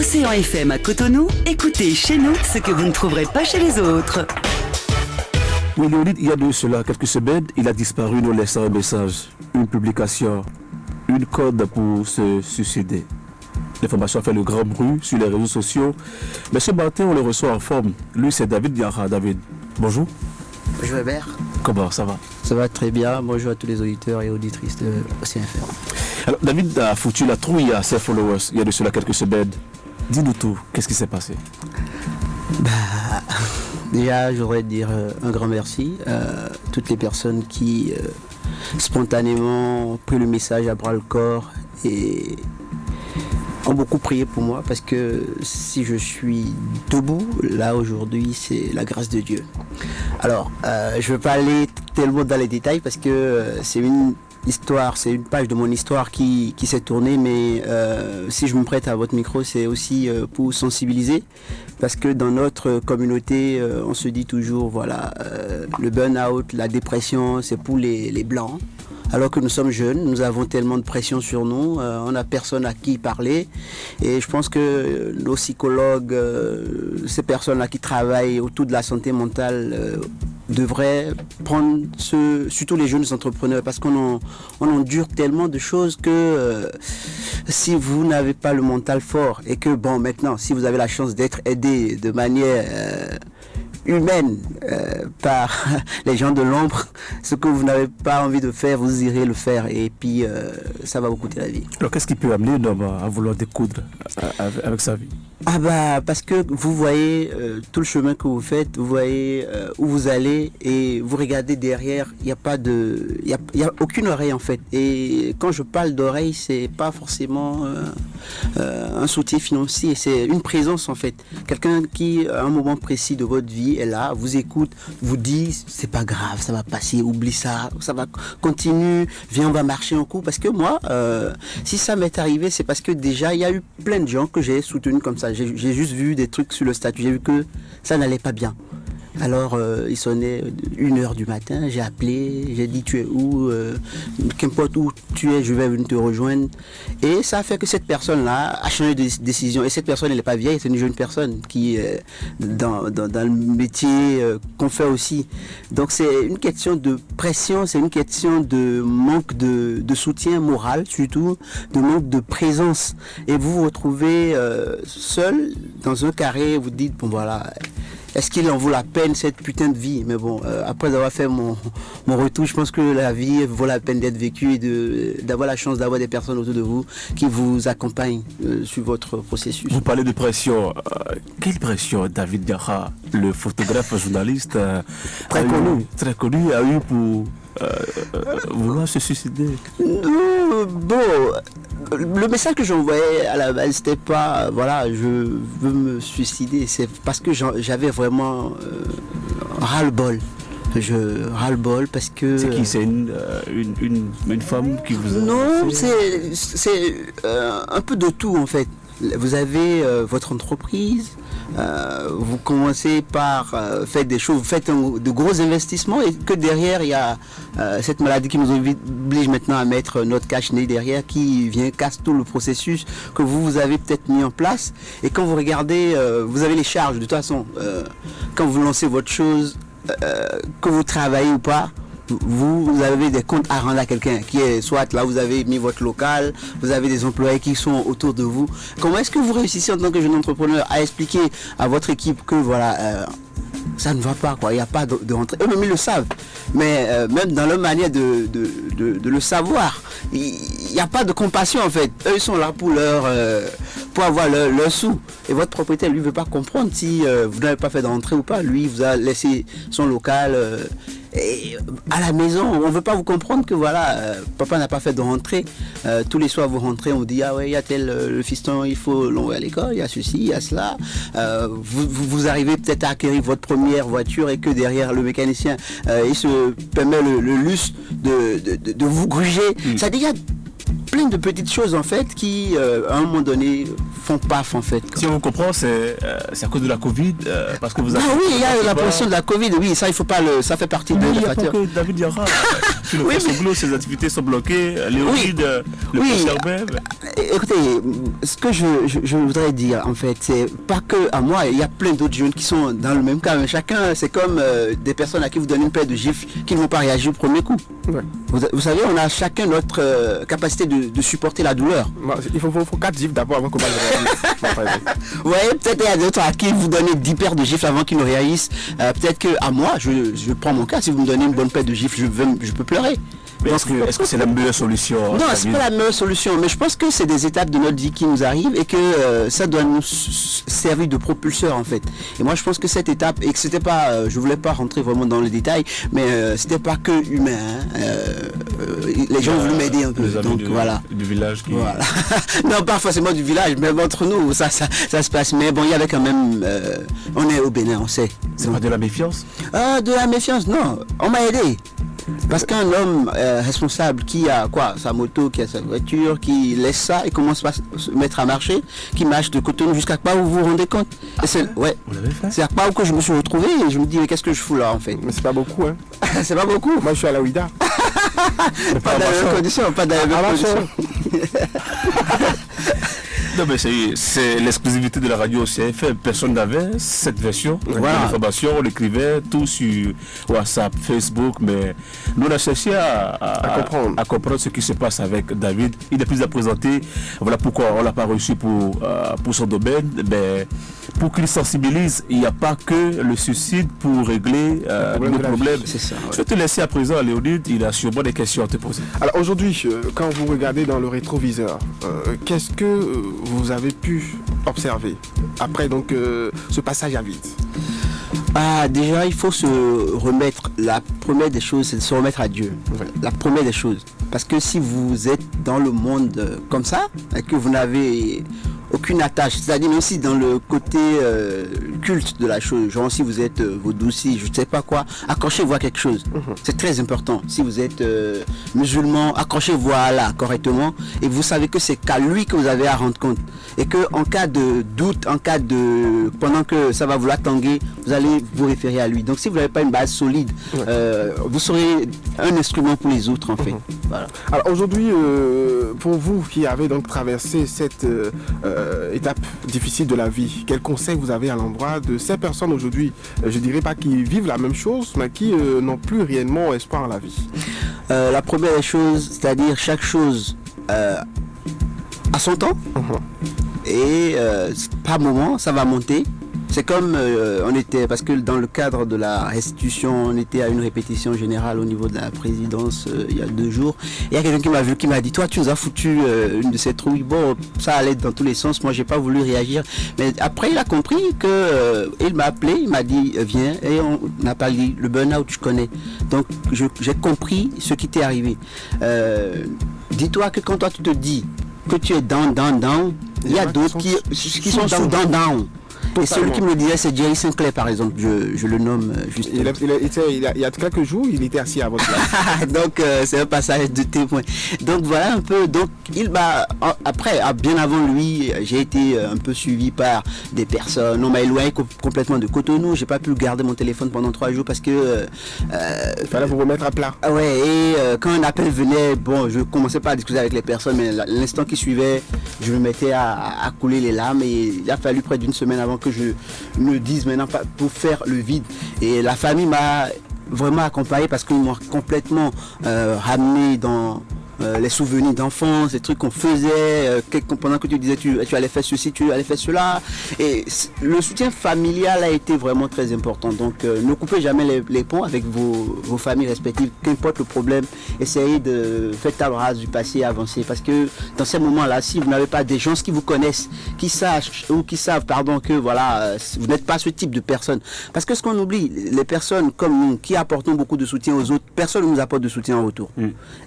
Océan FM à Cotonou, écoutez chez nous ce que vous ne trouverez pas chez les autres. Oui, Léonide, il y a de cela quelques semaines, il a disparu nous laissant un message, une publication, une code pour se suicider. L'information a fait le grand bruit sur les réseaux sociaux. Mais ce matin, on le reçoit en forme. Lui, c'est David Diarra. David, bonjour. Bonjour Hébert. Comment ça va? Ça va très bien. Bonjour à tous les auditeurs et auditrices de Océan FM. Alors, David a foutu la trouille à ses followers il y a de cela quelques semaines. Dis-nous tout, qu'est-ce qui s'est passé? Déjà, je voudrais dire un grand merci à toutes les personnes qui spontanément ont pris le message à bras le corps et ont beaucoup prié pour moi, parce que si je suis debout là aujourd'hui, c'est la grâce de Dieu. Alors, je ne veux pas aller tellement dans les détails parce que c'est une histoire, c'est une page de mon histoire qui s'est tournée, mais si je me prête à votre micro, c'est aussi pour sensibiliser, parce que dans notre communauté, on se dit toujours, voilà, le burn-out, la dépression, c'est pour les blancs. Alors que nous sommes jeunes, nous avons tellement de pression sur nous, on n'a personne à qui parler. Et je pense que nos psychologues, ces personnes-là qui travaillent autour de la santé mentale, devraient prendre surtout les jeunes entrepreneurs, parce qu'on endure tellement de choses que si vous n'avez pas le mental fort, et que bon, maintenant, si vous avez la chance d'être aidé de manière humaine par les gens de l'ombre, ce que vous n'avez pas envie de faire, vous irez le faire, et puis ça va vous coûter la vie. Alors qu'est-ce qui peut amener un homme à vouloir découdre avec sa vie? Ah bah parce que vous voyez tout le chemin que vous faites, vous voyez où vous allez, et vous regardez derrière, il n'y a pas de, il y a aucune oreille en fait. Et quand je parle d'oreille, c'est pas forcément un soutien financier, c'est une présence en fait. Quelqu'un qui à un moment précis de votre vie est là, vous écoute, vous dit c'est pas grave, ça va passer, oublie ça, ça va continuer, viens on va marcher en coup. Parce que moi, si ça m'est arrivé, c'est parce que déjà il y a eu plein de gens que j'ai soutenus comme ça. J'ai juste vu des trucs sur le statut, j'ai vu que ça n'allait pas bien. Alors il sonnait 1h du matin, j'ai appelé, j'ai dit tu es où, qu'importe où tu es, je vais venir te rejoindre. Et ça a fait que cette personne-là a changé de décision. Et cette personne, elle n'est pas vieille, c'est une jeune personne qui est dans le métier qu'on fait aussi. Donc c'est une question de pression, c'est une question de manque de soutien moral, surtout de manque de présence. Et vous vous retrouvez seul dans un carré, vous dites bon voilà, est-ce qu'il en vaut la peine cette putain de vie? Mais bon, après avoir fait mon retour, je pense que la vie vaut la peine d'être vécue et d'avoir la chance d'avoir des personnes autour de vous qui vous accompagnent sur votre processus. Vous parlez de pression. Quelle pression David Diarra, le photographe journaliste très connu, a eu pour vouloir se suicider? Bon, le message que j'envoyais à la base, c'était pas voilà, je veux me suicider, c'est parce que j'avais vraiment ras-le-bol. Je ras-le-bol parce que... C'est qui? C'est une femme qui vous a... Non, c'est un peu de tout en fait. Vous avez votre entreprise, vous commencez par faire des choses, vous faites de gros investissements, et que derrière il y a cette maladie qui nous oblige maintenant à mettre notre cache-nez derrière, qui vient casse tout le processus que vous avez peut-être mis en place. Et quand vous regardez, vous avez les charges de toute façon. Quand vous lancez votre chose, que vous travaillez ou pas, vous avez des comptes à rendre à quelqu'un qui est soit là, vous avez mis votre local, vous avez des employés qui sont autour de vous. Comment est-ce que vous réussissez en tant que jeune entrepreneur à expliquer à votre équipe que voilà, ça ne va pas, quoi, il n'y a pas de rentrée? Eux-mêmes ils le savent, mais même dans leur manière de le savoir, il n'y a pas de compassion en fait. Eux ils sont là pour avoir leur sous, et votre propriétaire lui ne veut pas comprendre si vous n'avez pas fait de rentrée ou pas. Lui il vous a laissé son local et à la maison, on ne veut pas vous comprendre que voilà, papa n'a pas fait de rentrée. Tous les soirs vous rentrez, on vous dit ah ouais, il y a tel le fiston, il faut l'envoyer à l'école, il y a ceci, il y a cela. Vous arrivez peut-être à acquérir votre première voiture, et que derrière le mécanicien il se permet le luxe de vous gruger. Ça dit, il y a plein de petites choses en fait qui, à un moment donné, font paf en fait. Si on vous comprend, c'est à cause de la Covid, parce que vous avez... Ah oui, il y a la pression de la Covid, oui, ça il faut pas ça fait partie Mais des il n'y a pas facteurs. que David Diarra. Sur le Fosoglo, ses activités sont bloquées. Léonide, le concert même. Écoutez, ce que je voudrais dire en fait, c'est pas que à moi, il y a plein d'autres jeunes qui sont dans le même cas, mais chacun, c'est comme des personnes à qui vous donnez une paire de gifles qui ne vont pas réagir au premier coup. Ouais. Vous savez, on a chacun notre capacité de supporter la douleur. Il faut 4 gifs d'abord avant qu'on parle de Ouais, peut-être il y a d'autres à qui vous donnez 10 paires de gifles avant qu'ils ne réagissent. Peut-être que à moi, je prends mon cas, si vous me donnez une bonne paire de gifles, je peux pleurer. Mais est-ce que c'est la meilleure solution? Non, c'est pas la meilleure solution, mais je pense que c'est des étapes de notre vie qui nous arrivent et que ça doit nous servir de propulseur en fait. Et moi je pense que cette étape, et que c'était pas, je voulais pas rentrer vraiment dans les détails, mais c'était pas que humain. Les gens voulaient m'aider un peu, donc voilà. Du village qui... Voilà. Non, pas forcément du village, mais entre nous, ça se passe. Mais bon, il y avait quand même, on est au Bénin, on sait. C'est pas de la méfiance? De la méfiance, non. On m'a aidé. Parce qu'un homme responsable qui a sa moto, qui a sa voiture, qui laisse ça et commence à se mettre à marcher, qui marche de Cotonou jusqu'à Kpaou, vous vous rendez compte? Ouais. Vous l'avez fait? C'est à Kpaou que je me suis retrouvé et je me dis mais qu'est-ce que je fous là en fait? Mais c'est pas beaucoup, hein. C'est pas beaucoup. Moi je suis à la Ouida. Pas dans les mêmes conditions, pas dans les mêmes conditions. Non mais c'est l'exclusivité de la radio CFM. Personne n'avait cette version de Voilà. l'information. On l'écrivait tout sur WhatsApp, Facebook, mais nous on a cherché à comprendre ce qui se passe avec David. Il n'est plus à présenter. Voilà pourquoi on l'a pas reçu pour son domaine. Mais pour qu'il sensibilise, il n'y a pas que le suicide pour régler nos problèmes. C'est ça, ouais. Je vais te laisser à présent, Léonide. Il a sûrement des questions à te poser. Alors aujourd'hui, quand vous regardez dans le rétroviseur, qu'est-ce que vous avez pu observer après donc ce passage à vide? Déjà, il faut se remettre. La première des choses, c'est de se remettre à Dieu. Ouais. La première des choses. Parce que si vous êtes dans le monde comme ça, et que vous n'avez aucune attache, c'est-à-dire même si dans le côté culte de la chose, genre si vous êtes vaudouci, je ne sais pas quoi, accrochez-vous à quelque chose. C'est très important. Si vous êtes musulman, accrochez-vous à Allah correctement et vous savez que c'est qu'à lui que vous avez à rendre compte. Et que en cas de doute, pendant que ça va vous tanguer, vous allez vous référer à lui. Donc si vous n'avez pas une base solide, vous serez un instrument pour les autres en fait. Voilà. Alors aujourd'hui, pour vous qui avez donc traversé cette étape difficile de la vie, quel conseil vous avez à l'endroit de ces personnes aujourd'hui, je dirais pas qui vivent la même chose, mais qui n'ont plus réellement espoir en la vie? La première chose, c'est-à-dire chaque chose à son temps et par moment, ça va monter. C'est comme on était, parce que dans le cadre de la restitution, on était à une répétition générale au niveau de la présidence il y a 2 jours. Il y a quelqu'un qui m'a vu, qui m'a dit, toi tu nous as foutu une de ces trouilles. Bon, ça allait dans tous les sens, moi j'ai pas voulu réagir. Mais après il a compris que il m'a appelé, il m'a dit viens, et on a parlé, le burn-out je connais. Donc j'ai compris ce qui t'est arrivé. Dis-toi que quand toi tu te dis que tu es down, il y a d'autres qui sont down. Et celui qui me le disait, c'est Jerry Sinclair, par exemple. Je le nomme juste. Il y a quelques jours, il était assis à votre place. Donc, c'est un passage de témoin. Donc, voilà un peu. Donc, il m'a. Après, bien avant lui, j'ai été un peu suivi par des personnes. On m'a éloigné complètement de Cotonou. J'ai pas pu garder mon téléphone pendant 3 jours parce que. Il fallait vous remettre à plat. Ouais, et quand un appel venait, bon, je commençais pas à discuter avec les personnes, mais l'instant qui suivait, je me mettais à couler les larmes. Et il a fallu près d'une semaine avant que je me dise maintenant pour faire le vide. Et la famille m'a vraiment accompagné parce qu'ils m'ont complètement ramené dans les souvenirs d'enfance, les trucs qu'on faisait pendant que tu disais tu allais faire ceci, tu allais faire cela. Et le soutien familial a été vraiment très important. Donc ne coupez jamais les ponts avec vos familles respectives, qu'importe le problème. Essayez de faire table rase du passé et avancer. Parce que dans ces moments-là, si vous n'avez pas des gens qui vous connaissent, qui savent que voilà, vous n'êtes pas ce type de personne. Parce que ce qu'on oublie, les personnes comme nous qui apportons beaucoup de soutien aux autres, personne ne nous apporte de soutien en retour.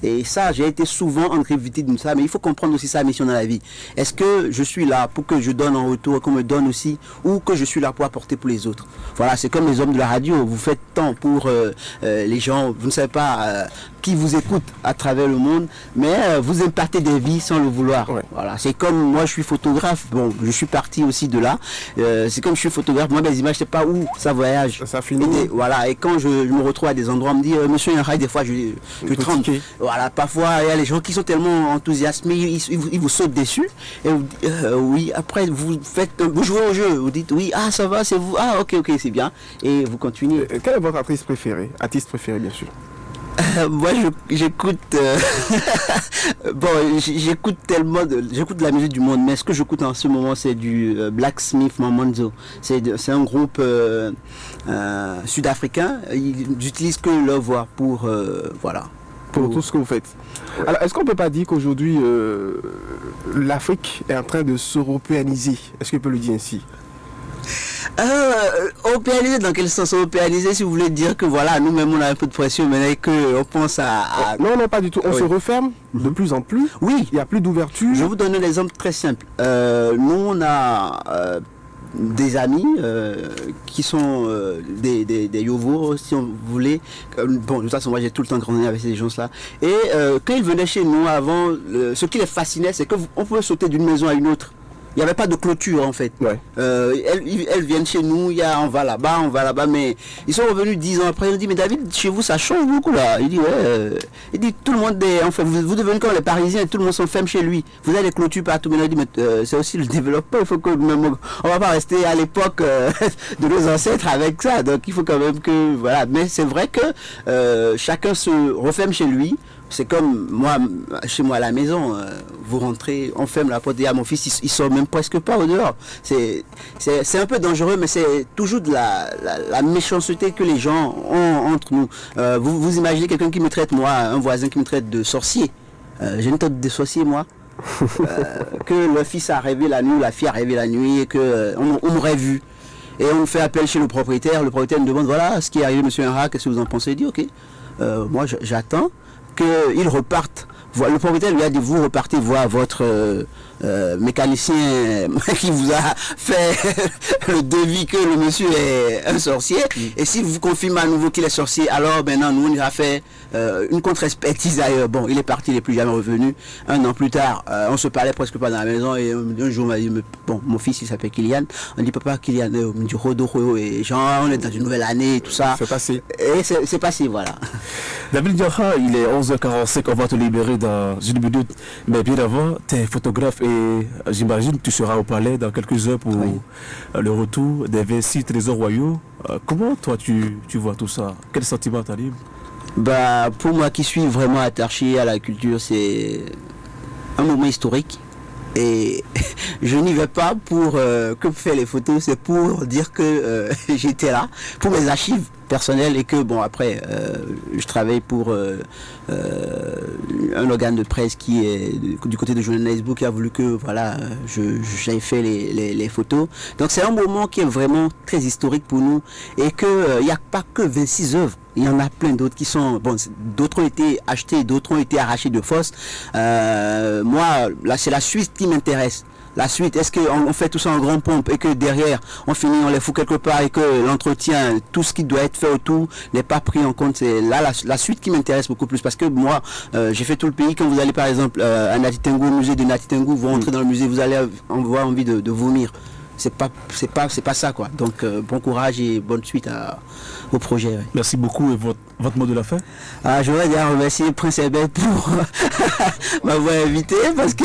Et ça, j'ai été souvent en victime de ça, mais il faut comprendre aussi sa mission dans la vie. Est-ce que je suis là pour que je donne en retour, qu'on me donne aussi, ou que je suis là pour apporter pour les autres? Voilà, c'est comme les hommes de la radio, vous faites tant pour les gens, vous ne savez pas, qui vous écoutent à travers le monde, mais vous impartez des vies sans le vouloir. Ouais. Voilà, c'est comme moi je suis photographe, bon je suis parti aussi de là, c'est comme je suis photographe, moi mes images je sais pas où ça voyage. Ça finit. Voilà, et quand je me retrouve à des endroits, on me dit monsieur Yanrai, des fois je tremble. Voilà, parfois il y a les gens qui sont tellement enthousiasmés, ils vous sautent dessus, et vous, oui, après vous jouez au jeu, vous dites oui, ah ça va, c'est vous, ah ok c'est bien, et vous continuez. Quelle est votre artiste préféré bien sûr? Moi j'écoute bon j'écoute tellement j'écoute de la musique du monde, mais ce que j'écoute en ce moment c'est du Blacksmith Mamonzo. C'est un groupe sud-africain. Ils n'utilisent que leur voix pour voilà. Pour tout ce que vous faites. Ouais. Alors, est-ce qu'on ne peut pas dire qu'aujourd'hui, l'Afrique est en train de s'européaniser? Est-ce qu'on peut le dire ainsi? Européaniser dans quel sens? Européaniser, si vous voulez dire que voilà, nous-mêmes on a un peu de pression, mais qu'on pense à... Non, pas du tout. On se referme de plus en plus. Oui. Il n'y a plus d'ouverture. Je vais vous donner un exemple très simple. Nous, on a des amis qui sont des Yovo, si on voulait. Bon, de toute façon, moi j'ai tout le temps grandi avec ces gens-là. Et quand ils venaient chez nous avant, ce qui les fascinait, c'est qu'on pouvait sauter d'une maison à une autre. Il n'y avait pas de clôture en fait. Ouais. Elles viennent chez nous, on va là-bas, mais ils sont revenus 10 ans après, ils ont dit mais David, chez vous ça change beaucoup là. Il dit ouais, il dit tout le monde est, enfin vous devenez comme les Parisiens, tout le monde s'enferme chez lui. Vous avez des clôtures partout, mais il dit mais c'est aussi le développement, il faut que même, on va pas rester à l'époque de nos ancêtres avec ça, donc il faut quand même que voilà. Mais c'est vrai que chacun se referme chez lui. C'est comme moi, chez moi à la maison, vous rentrez, on ferme la porte et mon fils, il sort même presque pas au dehors. C'est un peu dangereux, mais c'est toujours de la méchanceté que les gens ont entre nous. Vous imaginez quelqu'un qui me traite, moi, un voisin qui me traite de sorcier. J'ai une tête de sorcier, moi. Que le fils a rêvé la nuit, la fille a rêvé la nuit, et que on m'aurait vu. Et on fait appel chez le propriétaire me demande, voilà ce qui est arrivé, monsieur Henra, qu'est-ce que vous en pensez? Il dit, ok, moi j'attends qu'ils repartent. Le propriétaire lui a dit, vous repartez voir votre mécanicien qui vous a fait le devis que le monsieur est un sorcier. Et si vous confirmez à nouveau qu'il est sorcier, alors maintenant nous on ira faire une contre-expertise ailleurs. Bon, il est parti, il n'est plus jamais revenu. Un an plus tard, on se parlait presque pas dans la maison et un jour on m'a dit, bon, mon fils il s'appelle Kylian. On dit papa Kylian, on me dit Rodo et genre on est dans une nouvelle année et tout ça. C'est passé. Et c'est passé, voilà. David Diarra, il est 11h45, on va te libérer dans une minute. Mais bien avant, tu es photographe et j'imagine que tu seras au palais dans quelques heures pour le retour des 26 trésors royaux. Comment toi tu vois tout ça? Quel sentiment t'anime? Bah, pour moi qui suis vraiment attaché à la culture, c'est un moment historique. Et je n'y vais pas pour faire les photos, c'est pour dire que j'étais là, pour mes archives personnelles et que bon après je travaille pour un organe de presse qui est du côté de Journal Book qui a voulu que voilà j'aille fait les photos. Donc c'est un moment qui est vraiment très historique pour nous et que il n'y a pas que 26 œuvres. Il y en a plein d'autres qui sont, bon, d'autres ont été achetés, d'autres ont été arrachés de force. Moi, là, c'est la suite qui m'intéresse. La suite, est-ce qu'on fait tout ça en grande pompe et que derrière, on finit, on les fout quelque part et que l'entretien, tout ce qui doit être fait autour n'est pas pris en compte. C'est là la suite qui m'intéresse beaucoup plus parce que moi, j'ai fait tout le pays. Quand vous allez par exemple à Nati Tengu, au musée de Nati Tengu, vous rentrez dans le musée, vous allez avoir envie de vomir. C'est pas ça quoi. Donc bon courage et bonne suite au projet. Ouais. Merci beaucoup et votre mot de la fin? Je voudrais dire remercier Prince Herbert pour m'avoir invité parce que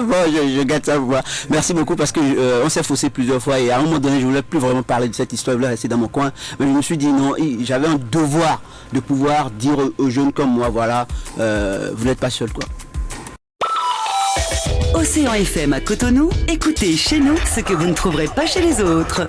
bon je gâte sa voix. Merci beaucoup parce que on s'est faussé plusieurs fois et à un moment donné je voulais plus vraiment parler de cette histoire, je voulais rester dans mon coin. Mais je me suis dit non, j'avais un devoir de pouvoir dire aux jeunes comme moi voilà, vous n'êtes pas seuls quoi. Océan FM à Cotonou, écoutez chez nous ce que vous ne trouverez pas chez les autres.